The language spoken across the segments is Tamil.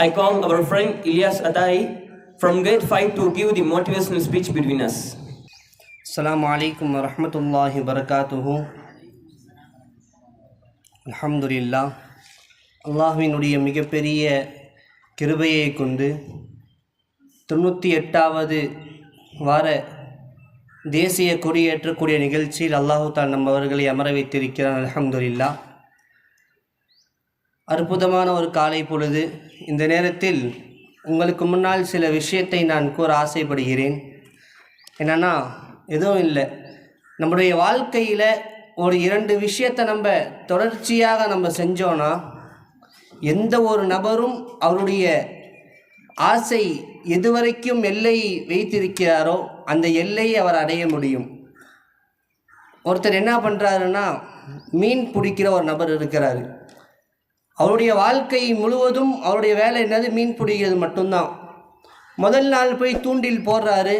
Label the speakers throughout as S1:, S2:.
S1: I call our friend Ilyas Atai from grade 5 to give the motivational speech between us.
S2: Assalamu alaikum wa rahmatullahi wa barakatuhu. Alhamdulillah. அல்லாஹ்வினுடைய மிகப்பெரிய கிருபையை கொண்டு 98வது வார தேசிய கொடியேற்றக்கூடிய நிகழ்ச்சியில் அல்லாஹு தால் நம்மவர்களை அமர வைத்திருக்கிறான். அல்ஹம்துலில்லாஹ். அற்புதமான ஒரு காலை பொழுது. இந்த நேரத்தில் உங்களுக்கு முன்னால் சில விஷயத்தை நான் கூற ஆசைப்படுகிறேன். என்னென்னா, எதுவும் இல்லை, நம்முடைய வாழ்க்கையில் ஒரு 2 விஷயத்தை நம்ம தொடர்ச்சியாக நம்ம செஞ்சோன்னா எந்த ஒரு நபரும் அவருடைய ஆசை எதுவரைக்கும் எல்லை வைத்திருக்கிறாரோ அந்த எல்லையை அவர் அடைய முடியும். ஒருத்தர் என்ன பண்ணுறாருன்னா, மீன் பிடிக்கிற ஒரு நபர் இருக்கிறாரு. அவருடைய வாழ்க்கை முழுவதும் அவருடைய வேலை என்னது? மீன் பிடிக்கிறது மட்டும்தான். முதல் நாள் போய் தூண்டில் போடுறாரு,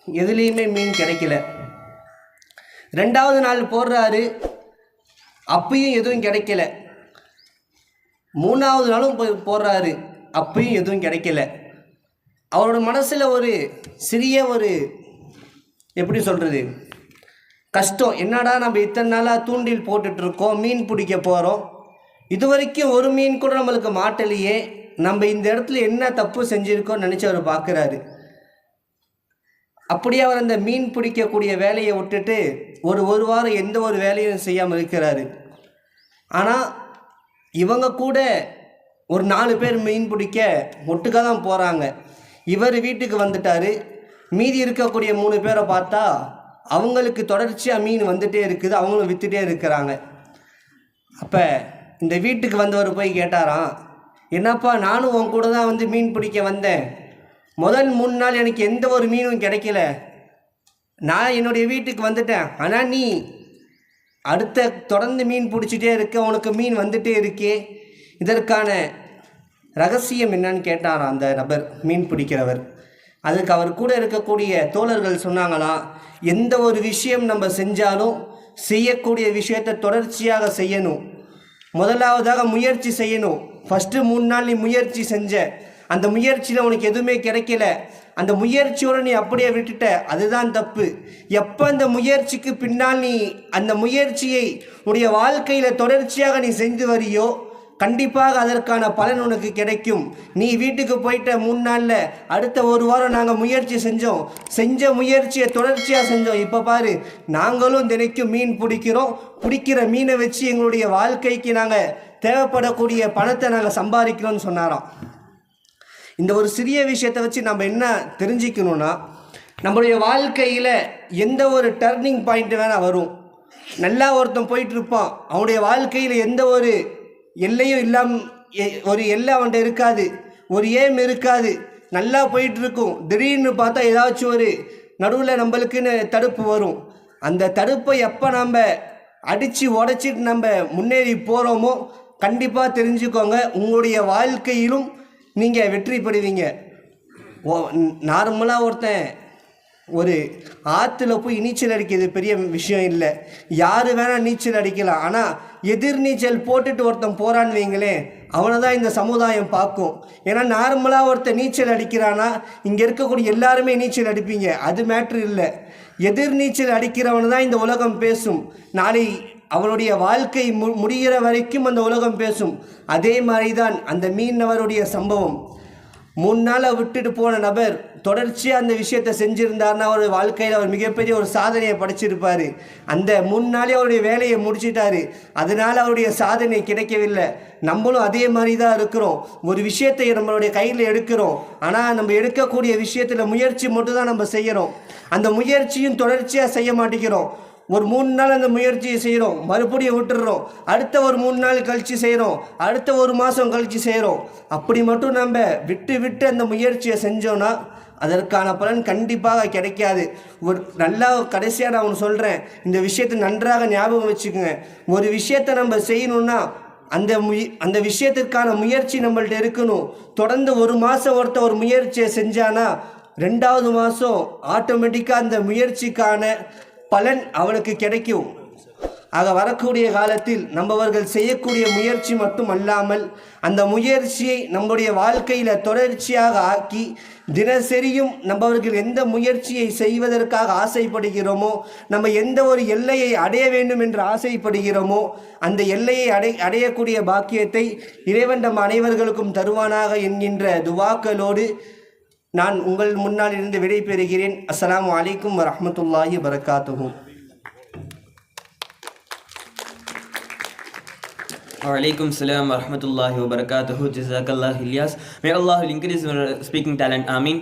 S2: எதுலேயுமே மீன் கிடைக்கல. 2வது நாள் போடுறாரு, அப்பயும் எதுவும் கிடைக்கல. 3வது நாளும் போடுறாரு, அப்பயும் எதுவும் கிடைக்கல. அவரோட மனசில் ஒரு சிறிய எப்படி சொல்கிறது, கஷ்டம். என்னடா நம்ம இத்தனை நாளாக தூண்டில் போட்டுட்ருக்கோம், மீன் பிடிக்க போகிறோம், இதுவரைக்கும் ஒரு மீன் கூட நம்மளுக்கு மாட்டலையே, நம்ம இந்த இடத்துல என்ன தப்பு செஞ்சுருக்கோன்னு நினச்சி அவர் பார்க்குறாரு. அப்படியே அவர் அந்த மீன் பிடிக்கக்கூடிய வேலையை விட்டுட்டு ஒரு வாரம் எந்த ஒரு வேலையும் செய்யாமல் இருக்கிறாரு. ஆனால் இவங்க கூட ஒரு 4 பேர் மீன் பிடிக்க ஒட்டுக்காக தான் போகிறாங்க. இவர் வீட்டுக்கு வந்துட்டார். மீதி இருக்கக்கூடிய 3 பேரை பார்த்தா அவங்களுக்கு தொடர்ச்சியாக மீன் வந்துகிட்டே இருக்குது, அவங்களும் விற்றுட்டே இருக்கிறாங்க. அப்போ இந்த வீட்டுக்கு வந்தவர் போய் கேட்டாராம், என்னப்பா, நானும் உன் கூட தான் வந்து மீன் பிடிக்க வந்தேன், முதல் 3 நாள் எனக்கு எந்த ஒரு மீனும் கிடைக்கல, நான் என்னுடைய வீட்டுக்கு வந்துட்டேன், ஆனால் நீ தொடர்ந்து மீன் பிடிச்சிட்டே இருக்க, உனக்கு மீன் வந்துட்டே இருக்கே, இதற்கான ரகசியம் என்னன்னு கேட்டாராம் அந்த நபர், மீன் பிடிக்கிறவர். அதுக்கு அவர் கூட இருக்கக்கூடிய தோழர்கள் சொன்னாங்களாம், எந்த ஒரு விஷயம் நம்ம செஞ்சாலும் செய்யக்கூடிய விஷயத்தை தொடர்ச்சியாக செய்யணும். முதலாவதாக முயற்சி செய்யணும். ஃபஸ்ட்டு 3 நாள் நீ முயற்சி செஞ்ச, அந்த முயற்சியில் உனக்கு எதுவுமே கிடைக்கல, அந்த முயற்சியோடு நீ அப்படியே விட்டுட்ட, அதுதான் தப்பு. எப்போ அந்த முயற்சிக்கு பின்னால் நீ அந்த முயற்சியை உன்னுடைய வாழ்க்கையில் தொடர்ச்சியாக நீ செஞ்சு வரியோ, கண்டிப்பாக அதற்கான பலன் உனக்கு கிடைக்கும். நீ வீட்டுக்கு போயிட்ட 3 நாளில் அடுத்த 1 வாரம் நாங்கள் முயற்சி செஞ்ச முயற்சியை தொடர்ச்சியாக செஞ்சோம், இப்போ பாரு நாங்களும் தினைக்கும் மீன் பிடிக்கிறோம், பிடிக்கிற மீனை வச்சு எங்களுடைய வாழ்க்கைக்கு நாங்கள் தேவைப்படக்கூடிய பணத்தை நாங்கள் சம்பாதிக்கிறோம்னு சொன்னாராம். இந்த ஒரு சிறிய விஷயத்தை வச்சு நம்ம என்ன தெரிஞ்சிக்கணும்னா, நம்மளுடைய வாழ்க்கையில் எந்த ஒரு டர்னிங் பாயிண்ட் வேணால் வரும். நல்லா ஒருத்தன் போயிட்டுருப்பான், அவனுடைய வாழ்க்கையில் எந்த ஒரு எல்லையும் இல்லாமல், ஒரு எல்லை அவன்கிட்ட இருக்காது, ஒரு ஏம் இருக்காது, நல்லா போயிட்டுருக்கும். திடீர்னு பார்த்தா ஏதாச்சும் ஒரு நடுவில் நம்மளுக்குன்னு தடுப்பு வரும். அந்த தடுப்பை எப்போ நம்ம அடித்து உடச்சிட்டு நம்ம முன்னேறி போகிறோமோ, கண்டிப்பாக தெரிஞ்சுக்கோங்க, உங்களுடைய வாழ்க்கையிலும் நீங்கள் வெற்றி பெறுவீங்க. நார்மலாக ஒருத்தன் ஒரு ஆற்றுல போய் நீச்சல் அடிக்கிறது பெரிய விஷயம் இல்லை, யார் வேணால் நீச்சல் அடிக்கலாம். ஆனால் எதிர்நீச்சல் போட்டுட்டு ஒருத்தன் போகிறான்னு வைங்களேன், அவனை தான் இந்த சமுதாயம் பார்க்கும். ஏன்னா நார்மலாக ஒருத்தன் நீச்சல் அடிக்கிறான்னா இங்கே இருக்கக்கூடிய எல்லாருமே நீச்சல் அடிப்பீங்க, அது மேட்ரு இல்லை. எதிர்நீச்சல் அடிக்கிறவனை தான் இந்த உலகம் பேசும். நாளை அவனுடைய வாழ்க்கை முடிகிற வரைக்கும் அந்த உலகம் பேசும். அதே மாதிரி தான் அந்த மீனவருடைய சம்பவம். 3 நாளை விட்டுட்டு போன நபர் தொடர்ச்சியாக அந்த விஷயத்தை செஞ்சுருந்தாருன்னா அவர் வாழ்க்கையில் அவர் மிகப்பெரிய ஒரு சாதனையை படைச்சிருப்பார். அந்த 3 நாளே அவருடைய வேலையை முடிச்சிட்டாரு, அதனால் அவருடைய சாதனை கிடைக்கவில்லை. நம்மளும் அதே மாதிரி தான் இருக்கிறோம். ஒரு விஷயத்தை நம்மளுடைய கையில் எடுக்கிறோம், ஆனால் நம்ம எடுக்கக்கூடிய விஷயத்தில் முயற்சி மட்டும் தான் நம்ம செய்கிறோம். அந்த முயற்சியும் தொடர்ச்சியாக செய்ய மாட்டேங்கிறோம். ஒரு 3 நாள் அந்த முயற்சியை செய்கிறோம், மறுபடியும் விட்டுடுறோம், அடுத்த ஒரு 3 நாள் கழித்து செய்கிறோம், அடுத்த 1 மாதம் கழித்து செய்கிறோம். அப்படி மட்டும் நம்ம விட்டு அந்த முயற்சியை செஞ்சோன்னா அதற்கான பலன் கண்டிப்பாக கிடைக்காது. ஒரு நல்லா கடைசியாக நான் ஒன்று சொல்கிறேன், இந்த விஷயத்தை நன்றாக ஞாபகம் வச்சுக்கோங்க. ஒரு விஷயத்தை நம்ம செய்யணுன்னா அந்த விஷயத்திற்கான முயற்சி நம்மள்ட்ட இருக்கணும். தொடர்ந்து 1 மாதம் ஒரு முயற்சியை செஞ்சானா 2வது மாதம் ஆட்டோமேட்டிக்காக அந்த முயற்சிக்கான பலன் அவனுக்கு கிடைக்கும். ஆக வரக்கூடிய காலத்தில் நம்மவர்கள் செய்யக்கூடிய முயற்சி மட்டும் அல்லாமல் அந்த முயற்சியை நம்முடைய வாழ்க்கையில் தொடர்ச்சியாக ஆக்கி தினசரியும் நம்மவர்கள் எந்த முயற்சியை செய்வதற்காக ஆசைப்படுகிறோமோ, நம்ம எந்த ஒரு எல்லையை அடைய வேண்டும் என்று ஆசைப்படுகிறோமோ அந்த எல்லையை அடையக்கூடிய பாக்கியத்தை இறைவன் நம் அனைவர்களுக்கும் தருவானாக என்கின்ற துவாக்களோடு நான் உங்கள் முன்னால் இருந்து விடை பெறுகிறேன். அஸ்ஸலாமு அலைக்கும் வரஹ்மத்துல்லாஹி வபரகாத்துஹு.
S1: Walaikum salam wa rahmatullahi wa barakatuhu. Jazakallah Ilyas. May Allah increase your speaking talent. Ameen.